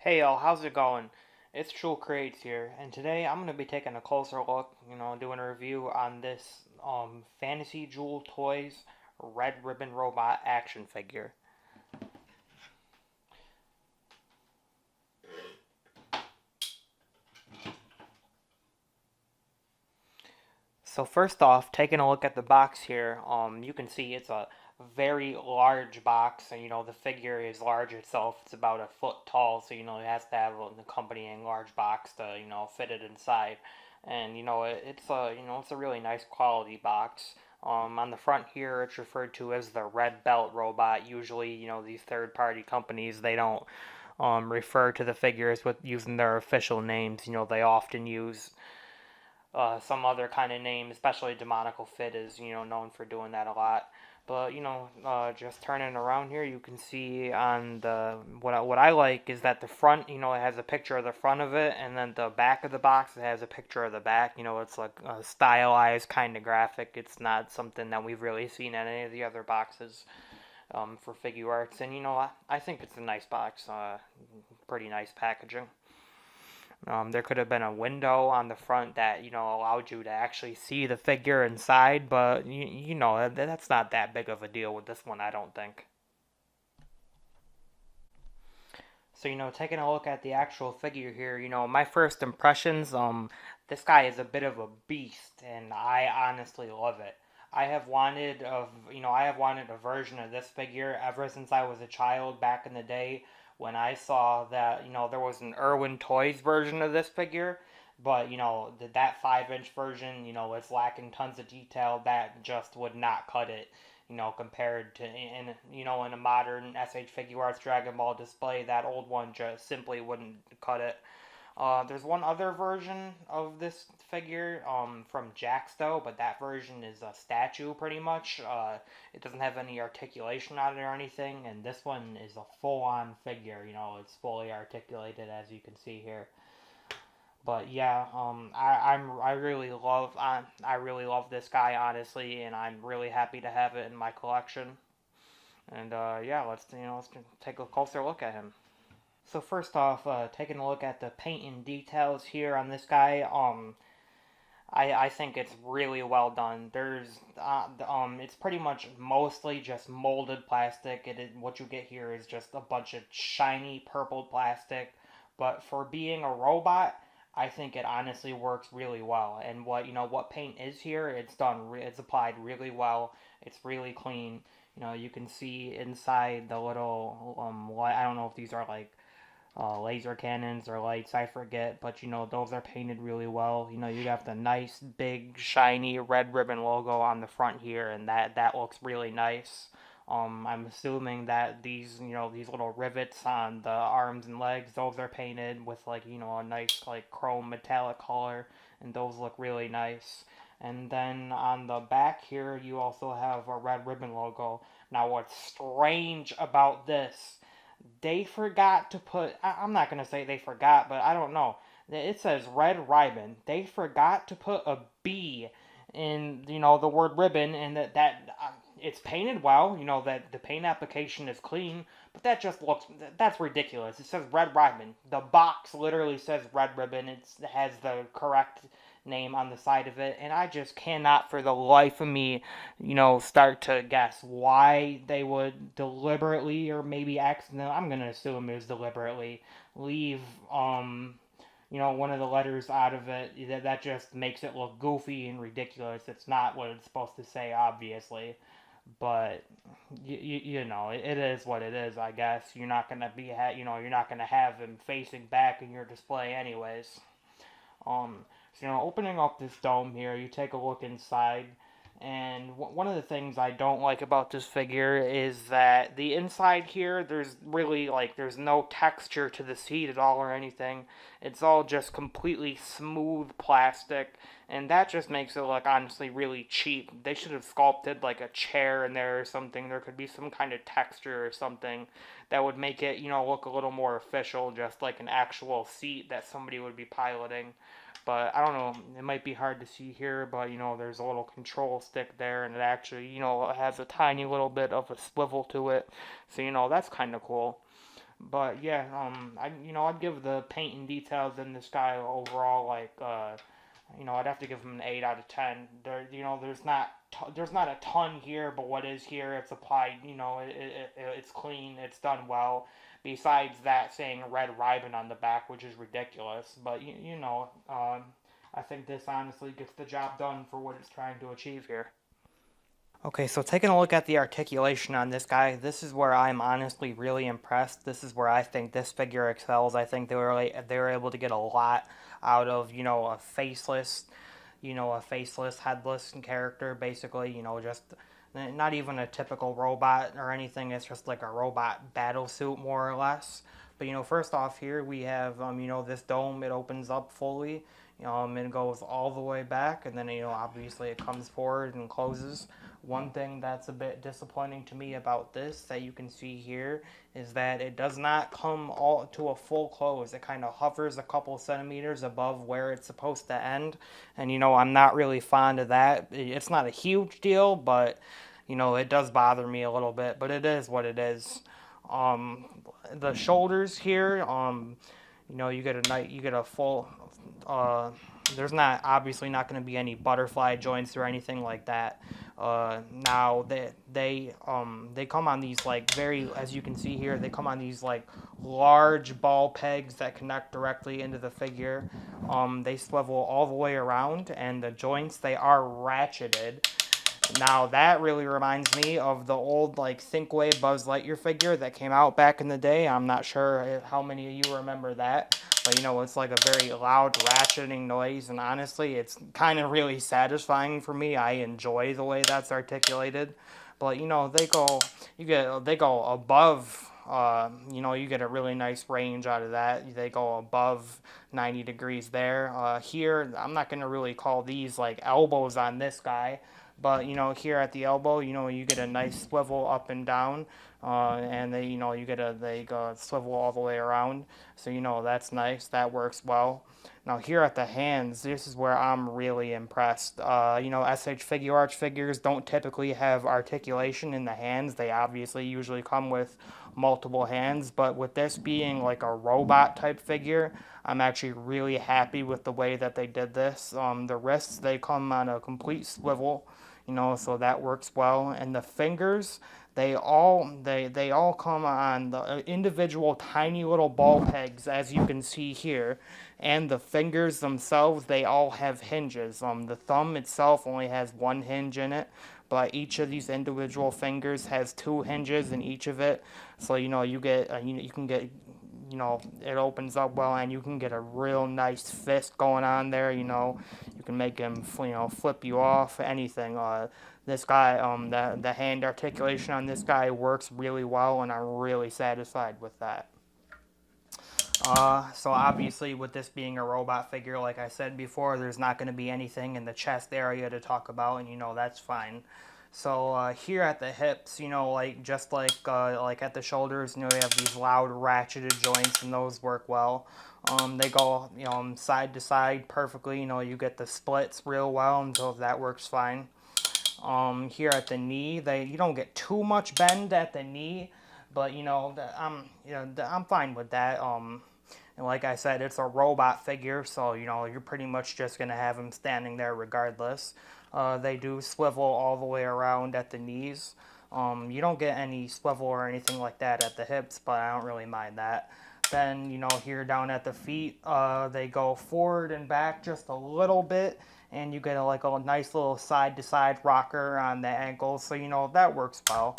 Hey y'all, how's it going? It's True Creates here, and today I'm gonna be taking a closer look, doing a review on this Fantasy Jewel Toys Red Ribbon Robot action figure. So first off, taking a look at the box here, you can see it's a very large box, and the figure is large itself. It's about a foot tall, so it has to have an accompanying large box to fit it inside. And it's a really nice quality box. On the front here, it's referred to as the Red Belt Robot. Usually, these third-party companies they don't refer to the figures with using their official names. They often use some other kind of name, especially Demonical Fit is known for doing that a lot. But just turning around here, you can see on the what I like is that the front, it has a picture of the front of it, and then the back of the box it has a picture of the back. It's like a stylized kind of graphic. It's not something that we've really seen in any of the other boxes for Figuarts, and I think it's a nice box, pretty nice packaging. There could have been a window on the front that allowed you to actually see the figure inside, but that's not that big of a deal with this one, I don't think. So taking a look at the actual figure here, my first impressions, this guy is a bit of a beast, and I honestly love it. I have wanted a version of this figure ever since I was a child back in the day when I saw that there was an Irwin Toys version of this figure, but that 5-inch version it's lacking tons of detail that just would not cut it. Compared to in a modern SH Figuarts Dragon Ball display, that old one just simply wouldn't cut it. There's one other version of this figure from Jaxto, but that version is a statue pretty much. It doesn't have any articulation on it or anything, and this one is a full-on figure. It's fully articulated as you can see here. But yeah, I really love this guy honestly, and I'm really happy to have it in my collection. And yeah, let's take a closer look at him. So first off, taking a look at the paint and details here on this guy, I think it's really well done. It's pretty much mostly just molded plastic. What you get here is just a bunch of shiny purple plastic, but for being a robot, I think it honestly works really well. And what paint is here, it's applied really well. It's really clean. You can see inside the little I don't know if these are like laser cannons or lights, I forget, but those are painted really well. You have the nice big shiny red ribbon logo on the front here, and that looks really nice. I'm assuming that these little rivets on the arms and legs, those are painted with like a nice like chrome metallic color, and those look really nice. And then on the back here, you also have a red ribbon logo. Now, what's strange about this, they forgot to put, I'm not going to say they forgot, but I don't know. It says red ribbon. They forgot to put a B in, the word ribbon, and it's painted well, that the paint application is clean, but that's ridiculous. It says red ribbon. The box literally says red ribbon. It has the correct name on the side of it, and I just cannot for the life of me, start to guess why they would deliberately or maybe accidentally, I'm gonna assume it was deliberately, leave one of the letters out of it. That just makes it look goofy and ridiculous. It's not what it's supposed to say, obviously, but it is what it is. I guess you're not gonna have him facing back in your display anyways. So, opening up this dome here, you take a look inside, and one of the things I don't like about this figure is that the inside here, there's no texture to the seat at all or anything. It's all just completely smooth plastic, and that just makes it look honestly really cheap. They should have sculpted like a chair in there or something. There could be some kind of texture or something that would make it, look a little more official, just like an actual seat that somebody would be piloting. But I don't know, it might be hard to see here, but there's a little control stick there, and it actually, has a tiny little bit of a swivel to it. So, that's kind of cool. But yeah, I'd give the paint and details in this guy overall like I'd have to give him an 8 out of 10. There's not a ton here, but what is here, it's applied. It's clean, it's done well. Besides that, saying red ribbon on the back, which is ridiculous, but I think this honestly gets the job done for what it's trying to achieve here. Okay, so taking a look at the articulation on this guy, this is where I'm honestly really impressed. This is where I think this figure excels. I think they were able to get a lot out of a faceless, headless character, basically. Just not even a typical robot or anything. It's just like a robot battle suit, more or less. But first off, here we have this dome. It opens up fully. It goes all the way back, and then obviously it comes forward and closes. One thing that's a bit disappointing to me about this that you can see here is that it does not come all to a full close. It kind of hovers a couple centimeters above where it's supposed to end, and I'm not really fond of that. It's not a huge deal, but it does bother me a little bit, but it is what it is. The shoulders here, you get a full there's not obviously not going to be any butterfly joints or anything like that. Now they come on these like as you can see here, they come on these like large ball pegs that connect directly into the figure. They swivel all the way around, and the joints, they are ratcheted. Now that really reminds me of the old like Thinkway Buzz Lightyear figure that came out back in the day. I'm not sure how many of you remember that, but it's like a very loud ratcheting noise, and honestly it's kind of really satisfying for me. I enjoy the way that's articulated. But they go above, you get a really nice range out of that. They go above 90 degrees there. Here I'm not going to really call these like elbows on this guy, but here at the elbow, you get a nice swivel up and down, and they go swivel all the way around. So that's nice. That works well. Now here at the hands, this is where I'm really impressed. SH Figuarts figures don't typically have articulation in the hands. They obviously usually come with multiple hands, but with this being like a robot type figure, I'm actually really happy with the way that they did this. The wrists, they come on a complete swivel, so that works well. And the fingers, they all come on the individual tiny little ball pegs, as you can see here. And the fingers themselves, they all have hinges. The thumb itself only has one hinge in it, but each of these individual fingers has two hinges in each of it. So you can get it opens up well, and you can get a real nice fist going on there. You can make him flip you off, anything. This guy, the hand articulation on this guy works really well, and I'm really satisfied with that. So obviously with this being a robot figure, like I said before, there's not going to be anything in the chest area to talk about, and that's fine. So here at the hips, just like at the shoulders, we have these loud ratcheted joints, and those work well. They go side to side perfectly. You get the splits real well, and so that works fine. Here at the knee, you don't get too much bend at the knee, but I'm fine with that. And like I said, it's a robot figure, so you're pretty much just gonna have him standing there regardless. They do swivel all the way around at the knees. You don't get any swivel or anything like that at the hips, but I don't really mind that. Then, here down at the feet, they go forward and back just a little bit, and you get a nice little side-to-side rocker on the ankles, so, that works well.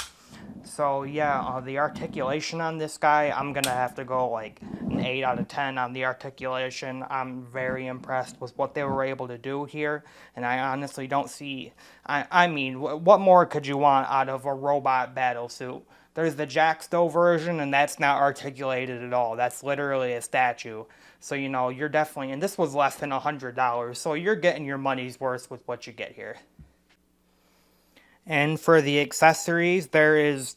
So, yeah, the articulation on this guy, I'm going to have to go like an 8 out of 10 on the articulation. I'm very impressed with what they were able to do here, and I honestly don't see... I mean, what more could you want out of a robot battle suit? There's the Jack Stowe version, and that's not articulated at all. That's literally a statue. So, you're definitely... And this was less than $100, so you're getting your money's worth with what you get here. And for the accessories, there is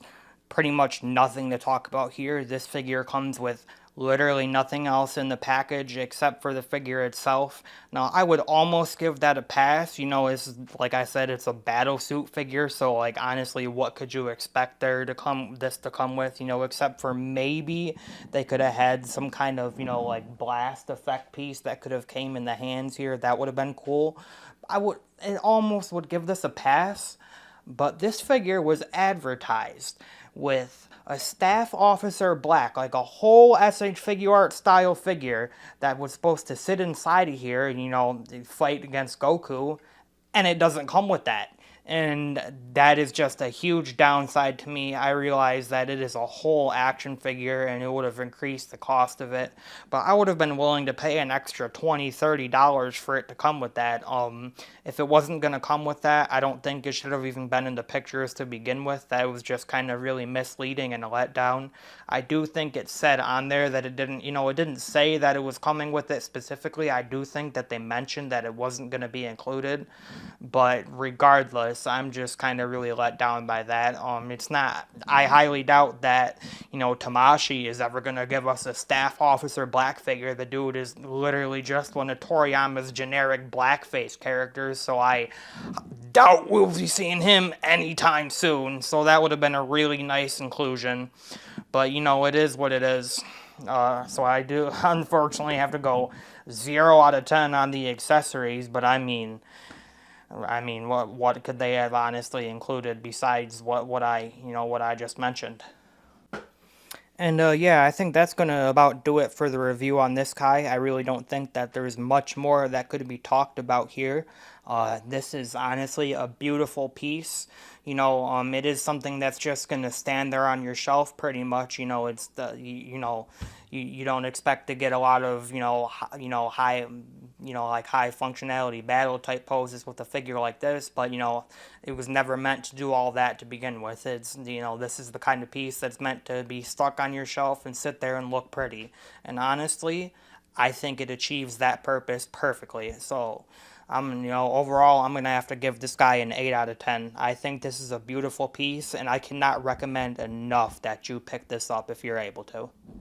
pretty much nothing to talk about here. This figure comes with Literally nothing else in the package except for the figure itself. Now, I would almost give that a pass. You know, it's like I said, it's a battle suit figure, so like honestly, what could you expect this to come with? You know, except for maybe they could have had some kind of, you know, like blast effect piece that could have came in the hands here. That would have been cool. It almost would give this a pass, but this figure was advertised with a staff officer black, like a whole SH Figuart style figure that was supposed to sit inside of here and, you know, fight against Goku, and it doesn't come with that. And that is just a huge downside to me. I realize that it is a whole action figure and it would have increased the cost of it, but I would have been willing to pay an extra $20-$30 for it to come with that. If it wasn't going to come with that, I don't think it should have even been in the pictures to begin with. That was just kind of really misleading and a letdown. I do think it said on there that it didn't, you know, it didn't say that it was coming with it specifically. I do think that they mentioned that it wasn't going to be included, but regardless, I'm just kind of really let down by that. It's not, I highly doubt that, you know, Tamashii is ever going to give us a staff officer black figure. The dude is literally just one of Toriyama's generic blackface characters, so I doubt we'll be seeing him anytime soon. So that would have been a really nice inclusion, but you know, it is what it is. So I do unfortunately have to go 0 out of 10 on the accessories, but I mean, what could they have honestly included besides what I just mentioned? And yeah, I think that's going to about do it for the review on this Kai. I really don't think that there's much more that could be talked about here. This is honestly a beautiful piece. You know, it is something that's just going to stand there on your shelf pretty much. You know, it's you don't expect to get a lot of, high, like high functionality battle type poses with a figure like this, but, you know, it was never meant to do all that to begin with. It's, you know, this is the kind of piece that's meant to be stuck on your shelf and sit there and look pretty. And honestly, I think it achieves that purpose perfectly. So, overall, I'm going to have to give this guy an 8 out of 10. I think this is a beautiful piece, and I cannot recommend enough that you pick this up if you're able to.